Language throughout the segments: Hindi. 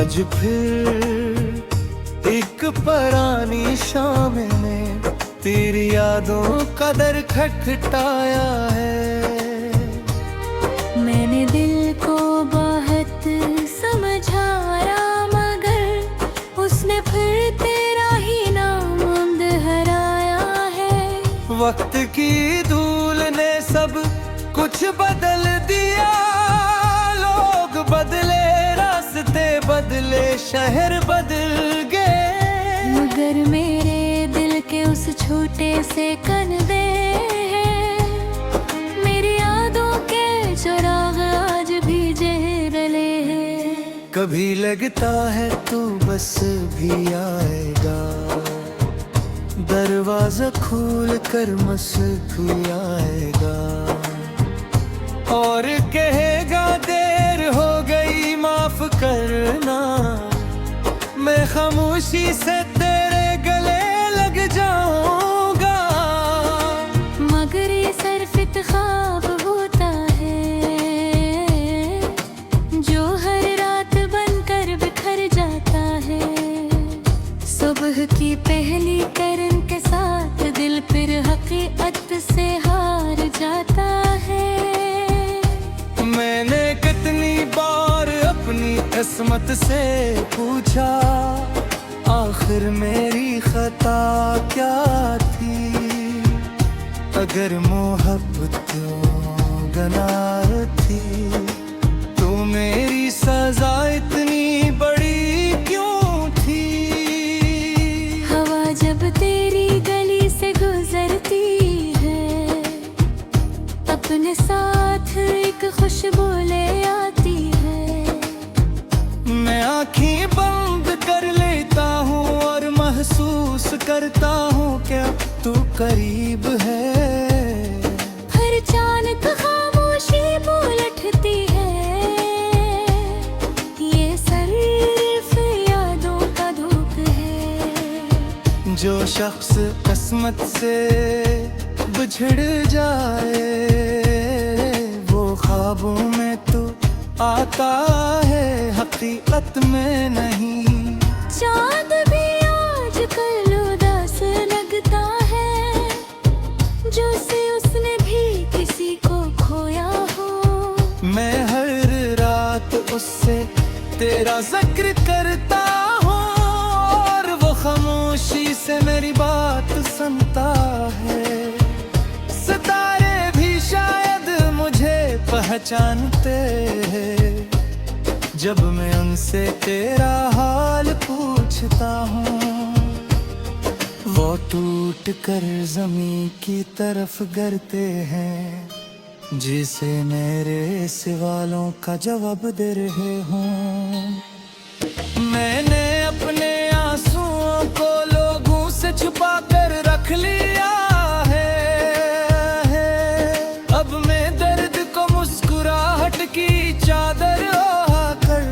आज फिर एक पुरानी शाम ने तेरी यादों का दर खटखटाया है। मैंने दिल को बहुत समझाया मगर उसने फिर तेरा ही नाम दोहराया है। वक्त की धूल ने सब कुछ बदल दिया, लोग बदले, रास्ते बदले, शहर बदल गए, मगर मेरे दिल के उस छोटे से कनवे हैं। मेरी यादों के चिराग आज भी जले हैं। कभी लगता है तू बस भी आएगा, दरवाजा खोल कर मस्त भी आएगा और कहेगा देर हो गई माफ करना। मैं खामोशी से तेरे गले लग जाऊंगा, मगर ये सिर्फ ख्वाब होता है जो हर रात बनकर बिखर जाता है। सुबह की पहली किरण के साथ दिल फिर हकीकत से हार जाता है। मैंने कितनी बार अपनी किस्मत से पूछा, आखिर मेरी खता क्या थी। अगर मोहब्बत गुनाह थी तो मेरी सजा इतनी बड़ी क्यों थी। हवा जब तेरी गली से गुजरती है, अपने साथ एक खुशबू ले आती है। मैं आँखें बंद कर लेता हूँ और महसूस करता हूँ क्या तू करीब है। हर अचानक खामोशी उलटती है, ये सिर्फ यादों का धूप है। जो शख्स किस्मत से बिछड़ जाए वो ख्वाबों में तो आता है, हकीकत में नहीं। चांद भी आजकल उदास लगता है, जो से उसने भी किसी को खोया हो। मैं हर रात उससे तेरा जिक्र करता हूँ और वो खामोशी से मेरी बात सुनता है। सितारे भी शायद मुझे पहचानते हैं जब मैं उनसे तेरा हाल पूछता हूँ। वो टूट कर ज़मीं की तरफ गिरते हैं, जिसे मेरे सवालों का जवाब दे रहे हूँ। मैंने अपने आंसुओं को लोगों से छुपा कर रख लिया है। अब मैं दर्द को मुस्कुराहट की चादर ओढ़ कर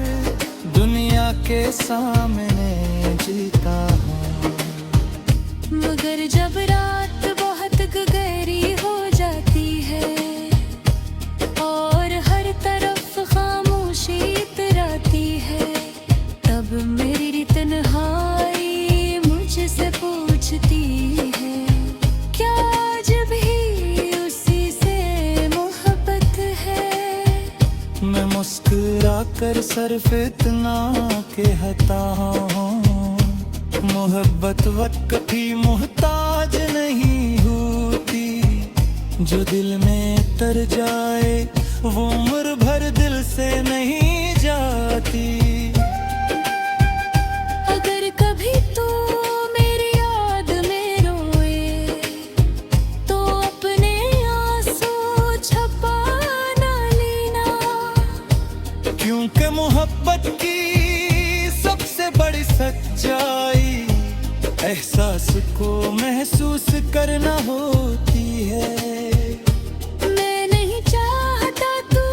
दुनिया के सामने जीता हूँ। मगर जब रात बहुत गहरी हो जाती है और हर तरफ खामोशी इतराती है, तब मेरी तन्हाई मुझसे पूछती है, क्या आज भी उसी से मोहब्बत है। मैं मुस्कुरा कर सिर्फ इतना कहता हूँ, मोहब्बत वक्त की मोहताज नहीं होती। जो दिल में तर जाए वो उम्र भर दिल से नहीं जाती। अगर कभी तो मेरी याद में रोए तो अपने आंसू छुपा ना लेना, क्योंकि मोहब्बत की सबसे बड़ी सच्चाई एहसास को महसूस करना होती है। मैं नहीं चाहता तू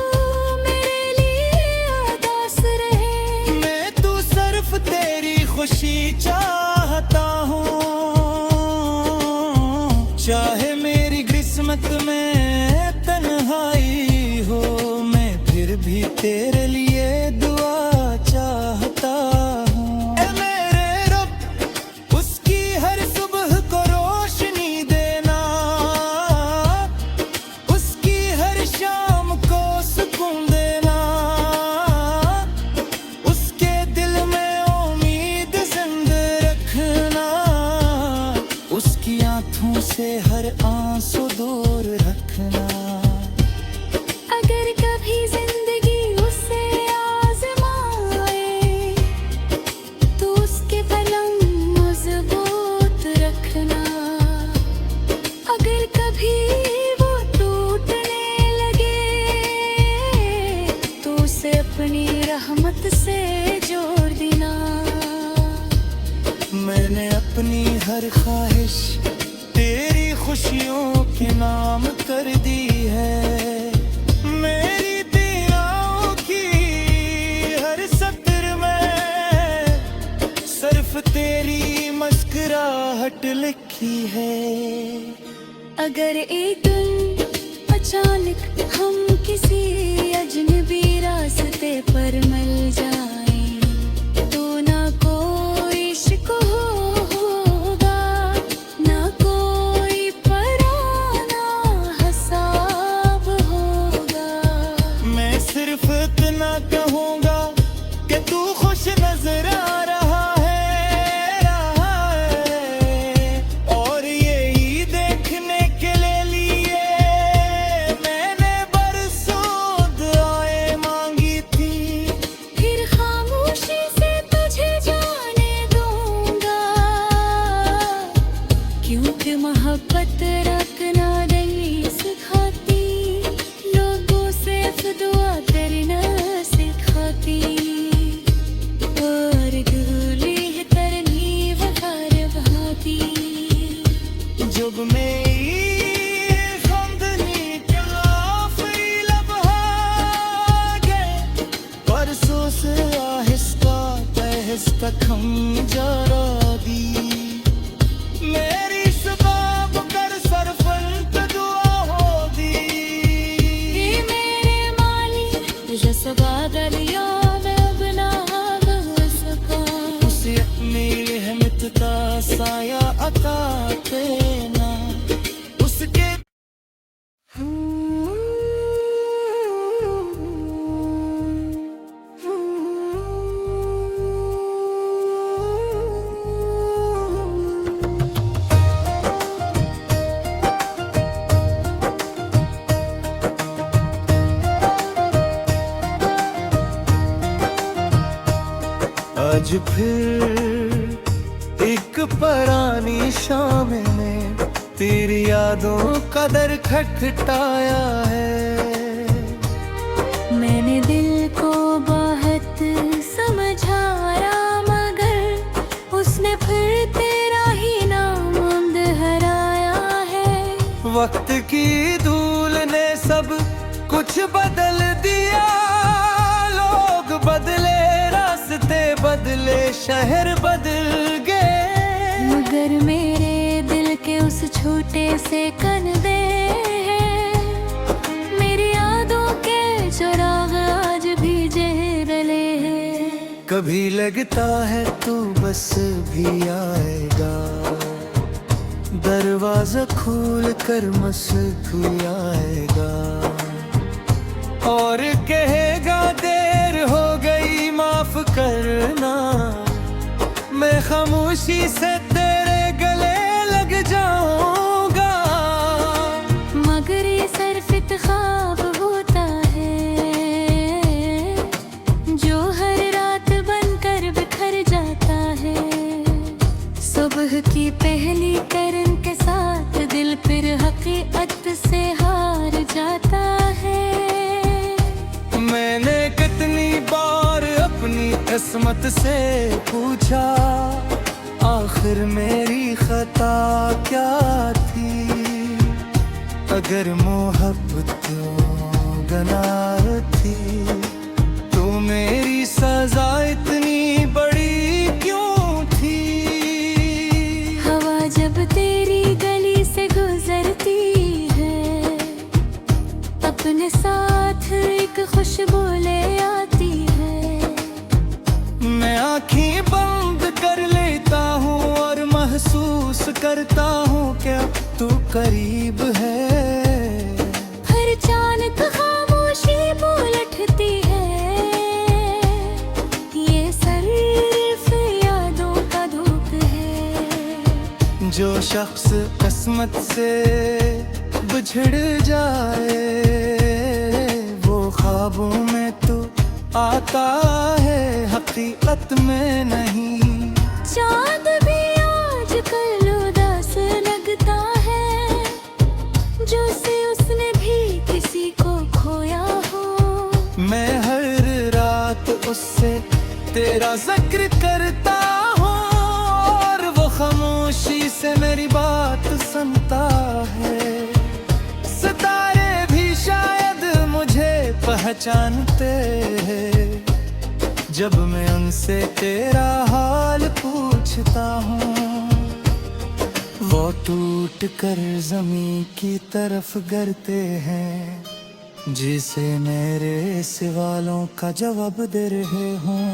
मेरे लिए उदास रहे, मैं तो सिर्फ तेरी खुशी चाहता हूँ। चाहे मेरी किस्मत में तन्हाई हो, मैं फिर भी तेरे लिए दुआ चाहता अपनी रहमत से जोड़ देना। मैंने अपनी हर ख्वाहिश तेरी खुशियों के नाम कर दी है। मेरी दीनाओं की हर सत्र में सिर्फ तेरी मुस्कुराहट लिखी है। अगर एक दिन अचानक हम किसी अजनबी रास्ते पर मिल जाएं, तो ना कोई इश्क होगा, ना कोई पराना हिसाब होगा। मैं सिर्फ इतना कहूँगा कि तू खुश नजर आ रहा है, और यही देखने के लिए मैंने बरसों दुआएं मांगी थी। फिर खामोशी से तुझे जाने दूंगा, क्योंकि मोहब्बत रखना नहीं सिखाती, लोगों से दुआ करना सिखाती। और दूल्हे तरनी वफार बहाती। जब मेरी ज़िंदगी के आखिरी लम्हात परसों से आहिस्ता आहिस्ता कम जा रही, मेरी सबाब कर सरफल दुआ होगी। ये मेरे माली जज्बा दरिया में अब ना बह सका। उसे अपनी रहमत का साया अता देना, उसके आज फिर एक पुरानी शाम ने तेरी यादों का दर खटखटाया है। मैंने दिल को बहुत समझाया, मगर उसने फिर तेरा ही नाम दोहराया है। वक्त की धूल ने सब कुछ बदल दिया, लोग बदले, रास्ते बदले, शहर बदल गए, मगर मेरे दिल के उस छोटे से कनबे हैं, मेरी यादों के चिराग आज भी जले हैं। कभी लगता है तू बस भी आएगा, दरवाजा खोल कर मस्त आएगा, और कहेगा देर हो गई माफ करना। मैं खामोशी से तेरे गले लग जाऊंगा, मगर ये सिर्फ ख्वाब होता है, जो हर रात बनकर बिखर जाता है। सुबह की पहली किरण के साथ दिल फिर हकीकत से हार जाता है। मैंने कितनी बार अपनी किस्मत से पूछा, आखिर मेरी खता क्या थी। अगर मोहब्बत गुनाह थी, तो मेरी सजा इतनी बड़ी क्यों थी। हवा जब तेरी गली से गुजरती है, अपने साथ एक खुशबू ले आती है। मैं आँखें बंद कर लेता हूँ और महसूस करता हूँ क्या तू करीब है। हर अचानक खामोशी उठती है, ये सिर्फ यादों का धूप है। जो शख्स किस्मत से बिछड़ जाए, वो ख्वाबों में तो आता है, हकीकत में नहीं। चांद भी आजकल उदास लगता है, जो से उसने भी किसी को खोया हो। मैं हर रात तेरा जिक्र करता हूँ और वो खामोशी से मेरी बात सुनता है। सितारे भी शायद मुझे पहचानते हैं जब मैं उनसे तेरा हाल पूछता हूँ। वो टूट कर ज़मीं की तरफ गिरते हैं जिसे मेरे सवालों का जवाब दे रहे हूँ।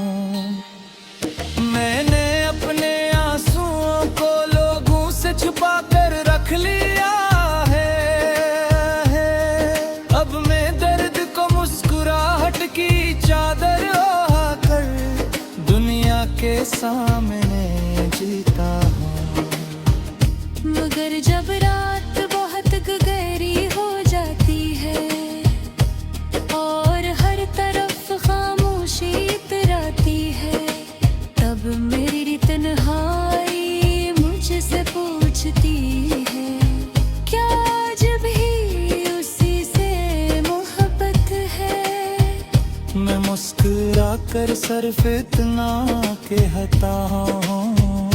मैंने अपने आंसुओं को लोगों से छुपा कर रख लिया है। अब मैं दर्द को मुस्कुराहट की चादर ओढ़ कर दुनिया के सामने जीता हूँ। मगर जब रात बहुत गहरी हो जाती है और हर तरफ खामोशी इतराती है, तब मेरी तन्हाई मुझसे पूछती है, क्या आज भी उसी से मोहब्बत है। मैं मुस्कुरा कर सिर्फ इतना कहता हूँ,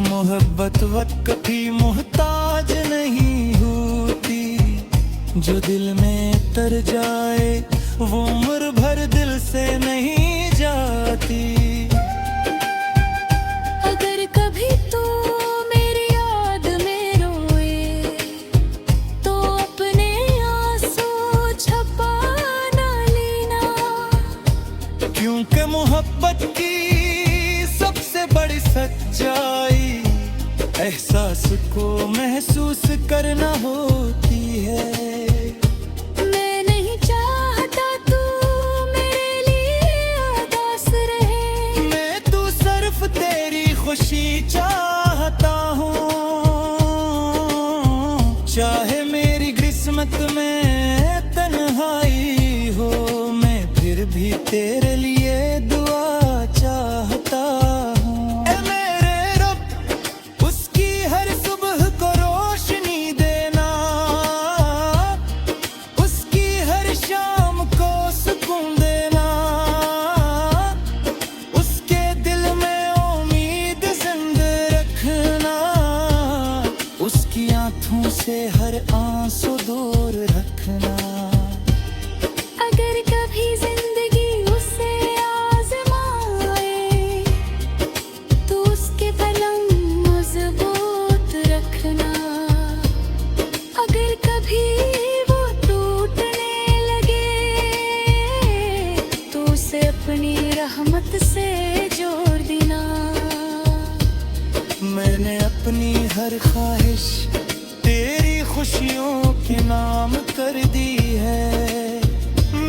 मोहब्बत वक्त भी मोहताज नहीं होती। जो दिल में तर जाए वो उम्र भर दिल से नहीं जाती। अगर कभी तो मेरी याद में रोए तो अपने आंसू छुपा ना लेना, क्योंकि मोहब्बत की सबसे बड़ी सच्चाई एहसास को महसूस करना होती है। मैं नहीं चाहता तू मेरे लिए उदास रहे, मैं तो सिर्फ तेरी खुशी चाहता हूँ। चाहे मेरी किस्मत में तन्हाई हो, मैं फिर भी तेरे लिए दुआ चाहता हूँ। ऐ मेरे रब, उसकी हर सुबह को रोशनी देना, उसकी हर शाम को सुकून देना, उसके दिल में उम्मीद जिंदा रखना, उसकी आंखों से हर आंसू दूर रखना। अगर कभी जिंदगी उसे आजमाए तो उसके पलंग मजबूत रखना। अगर कभी वो टूटने लगे तो उसे अपनी रहमत से जोड़ देना। मैंने अपनी हर ख्वाहिश तेरी खुशियों के नाम कर दी है।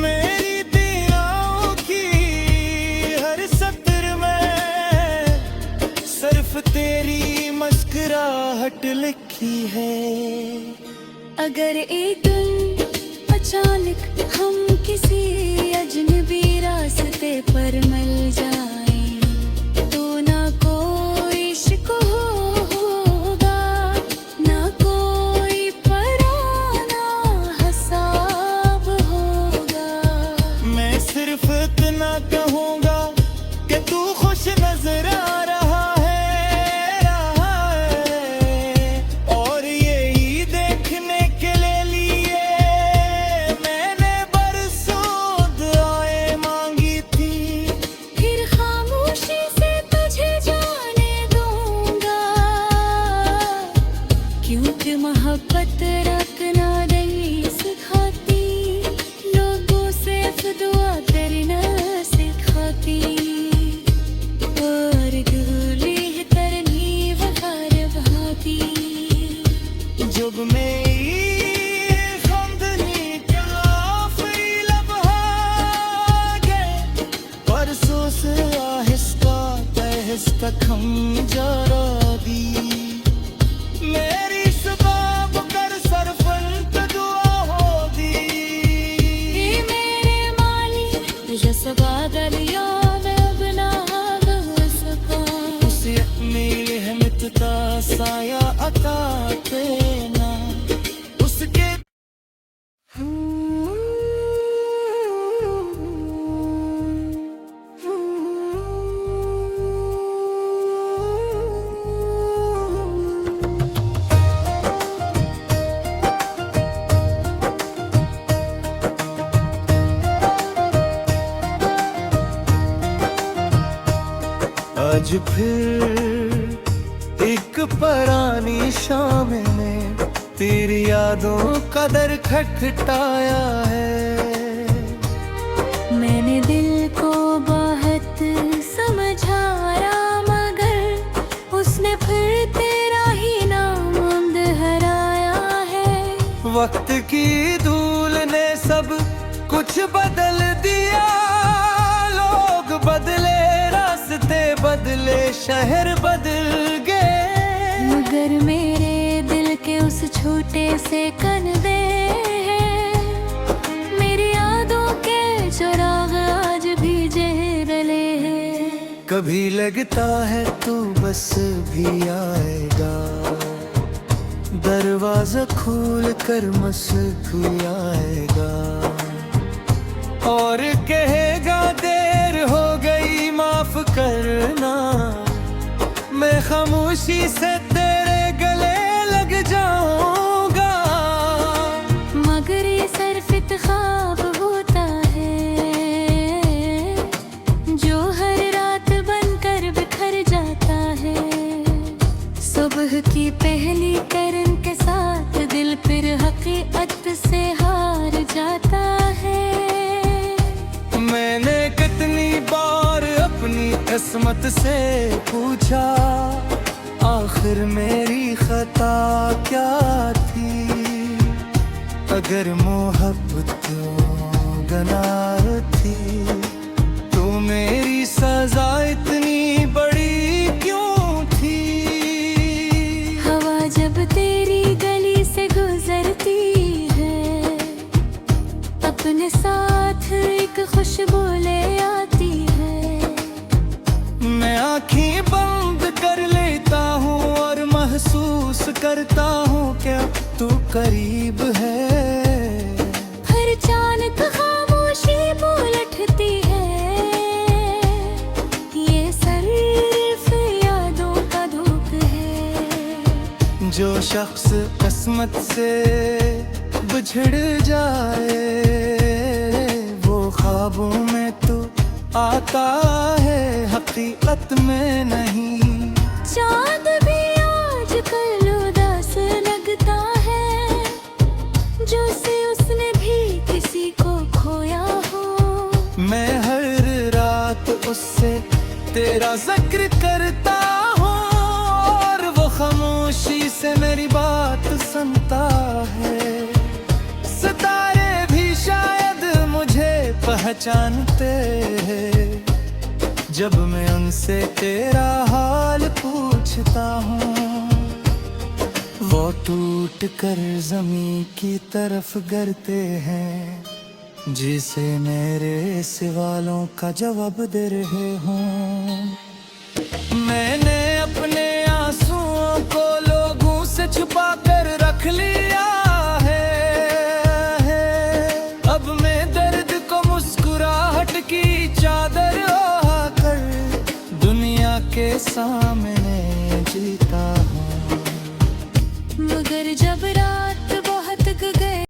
मेरी दीनाओं की हर सत्र में सिर्फ तेरी मुस्कुराहट लिखी है। अगर एक दिन अचानक हम किसी अजनबी रास्ते पर मिल जाएं तो ना कोई शिकवा होगा, ना कोई पराना हिसाब होगा। मैं सिर्फ इतना कहूँगा कि तू खुश नजर आ रहा है, और यही देखने के लिए मैंने बरसों दुआएं मांगी थी। फिर खामोशी से तुझे जाने दूंगा, क्योंकि मोहब्बत रखना नहीं सिखाती, लोगों से दुआ करना सिखाती, और दूरी करनी वफार बहाती। जब मैं खंदनी के आखिरी लम्हा परसों से आहिस्ता आहिस्ता खम जा दी। मेरी सबब कर सरफंत दुआ होगी। ये मेरे माली जसबादल याद बना सका, उसे अपनी रहमत का साया अता देना, उसके आज फिर एक पुरानी शाम ने तेरी यादों का दर खटखटाया है। मैंने दिल को बहुत समझाया मगर उसने फिर तेरा ही नाम दोहराया है। वक्त की धूल ने सब कुछ बदल दिया, लोग बदले, रास्ते बदले, शहर बदल गए, मगर मेरे दिल के उस छोटे से कनवे हैं, मेरी यादों के चुराग आज भी जले हैं। कभी लगता है तू बस भी आएगा, दरवाजा खोल कर मस्त आएगा और कहेगा देर हो गई माफ करना। मैं खामोशी से तेरे गले लग जाऊंगा, मगर ये सिर्फ ख्वाब होता है जो हर रात बनकर बिखर जाता है। सुबह की पहली किरण के साथ दिल फिर हकीकत से हार जाता है। मैंने कितनी बार अपनी किस्मत से पूछा, आखिर मेरी खता क्या थी। अगर मोहब्बत गुनाह थी तो मेरी सजा इतनी बड़ी क्यों थी। हवा जब तेरी गली से गुजरती है, अपने साथ एक खुशबू ले आती है। मैं आँखें बंद कर लेता हूँ और महसूस करता हूँ क्या तू करीब है। फिर अचानक खामोशी उठती है, ये सिर्फ यादों का धूप है। जो शख्स किस्मत से बिछड़ जाए वो ख्वाबों में तो आता है, हकीकत में नहीं। चांद भी आजकल उदास लगता है, जो से उसने भी किसी को खोया हो। मैं हर रात उससे तेरा जिक्र करता हूँ और वो खामोशी से मेरी बात सुनता है। सितारे भी शायद मुझे पहचानते हैं जब मैं उनसे तेरा हाल पूछता हूँ। वो टूट कर ज़मीं की तरफ गिरते हैं, जिसे मेरे सवालों का जवाब दे रहे हूँ। मैंने अपने आंसुओं को लोगों से छुपा कर रख लिया है। अब मैं दर्द को मुस्कुराहट की चादर ओढ़ कर दुनिया के सामने जीता हूँ। मगर जब रात